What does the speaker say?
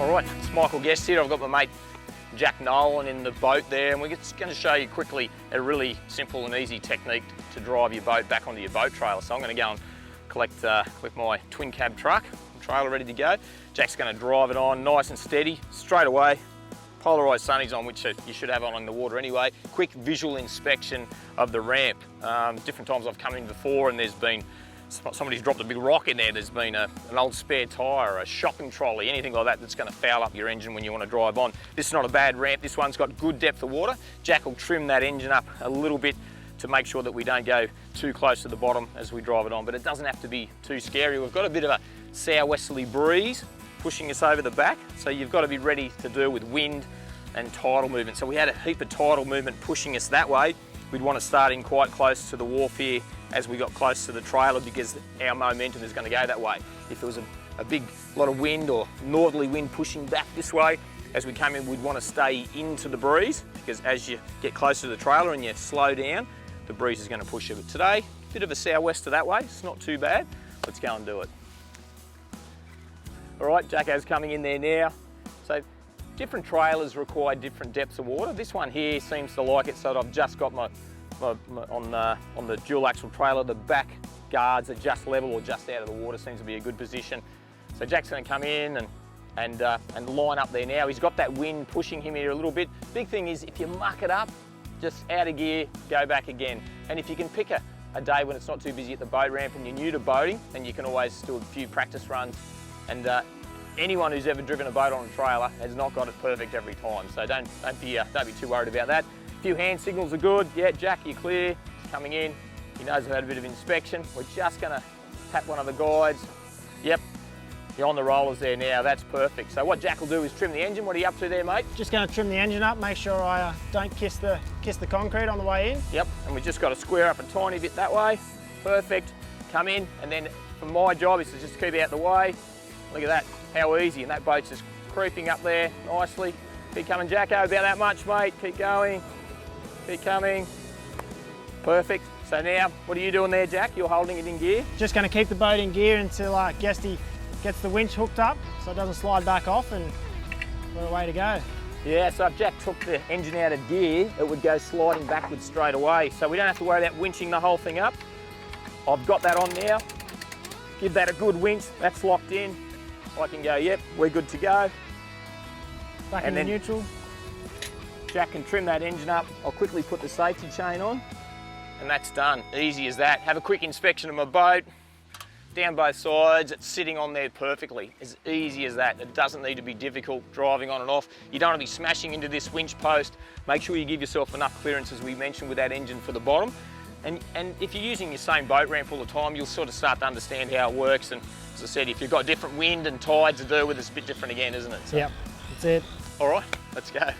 All right, it's Michael Guest here. I've got my mate Jack Nolan in the boat there, and we're just going to show you quickly a really simple and easy technique to drive your boat back onto your boat trailer. So I'm going to go and collect my twin cab truck, trailer ready to go. Jack's going to drive it on nice and steady, straight away. Polarised sunnies on, which you should have on in the water anyway. Quick visual inspection of the ramp. Different times I've come in before and there's been, somebody's dropped a big rock in there, there's been an old spare tyre, a shopping trolley, anything like that that's going to foul up your engine when you want to drive on. This is not a bad ramp, this one's got good depth of water. Jack will trim that engine up a little bit to make sure that we don't go too close to the bottom as we drive it on, but it doesn't have to be too scary. We've got a bit of a southwesterly breeze pushing us over the back, so you've got to be ready to deal with wind and tidal movement. So we had a heap of tidal movement pushing us that way. We'd want to start in quite close to the wharf here as we got close to the trailer because our momentum is going to go that way. If there was a big lot of wind or northerly wind pushing back this way, as we come in, we'd want to stay into the breeze because as you get closer to the trailer and you slow down, the breeze is going to push you. But today, a bit of a southwester that way, it's not too bad. Let's go and do it. All right, Jacko's coming in there now. So different trailers require different depths of water. This one here seems to like it, so that I've just got my on the dual axle trailer, the back guards are just level or just out of the water, seems to be a good position. So Jack's going to come in and line up there now. He's got that wind pushing him here a little bit. Big thing is if you muck it up, just out of gear, go back again. And if you can pick a day when it's not too busy at the boat ramp and you're new to boating, then you can always do a few practice runs. And anyone who's ever driven a boat on a trailer has not got it perfect every time, so don't be too worried about that. A few hand signals are good. Yeah, Jack, you're clear. He's coming in. He knows I've had a bit of inspection. We're just going to tap one of the guides. Yep, you're on the rollers there now. That's perfect. So what Jack will do is trim the engine. What are you up to there, mate? Just going to trim the engine up, make sure I don't kiss the concrete on the way in. Yep, and we've just got to square up a tiny bit that way. Perfect. Come in, and then for my job is to just keep out the way. Look at that, how easy, and that boat's just creeping up there nicely. Keep coming, Jacko, about that much, mate. Keep going, keep coming. Perfect. So now, what are you doing there, Jack? You're holding it in gear? Just going to keep the boat in gear until Guesty gets the winch hooked up so it doesn't slide back off, and we're away to go. Yeah, so if Jack took the engine out of gear, it would go sliding backwards straight away. So we don't have to worry about winching the whole thing up. I've got that on now. Give that a good winch, that's locked in. I can go, yep, we're good to go. Back into neutral. Jack can trim that engine up. I'll quickly put the safety chain on, and that's done. Easy as that. Have a quick inspection of my boat. Down both sides, it's sitting on there perfectly. As easy as that. It doesn't need to be difficult driving on and off. You don't want to be smashing into this winch post. Make sure you give yourself enough clearance, as we mentioned, with that engine for the bottom. And if you're using your same boat ramp all the time, you'll sort of start to understand how it works. And as I said, if you've got different wind and tides to deal with, it's a bit different again, isn't it? So, yep, that's it. All right, let's go.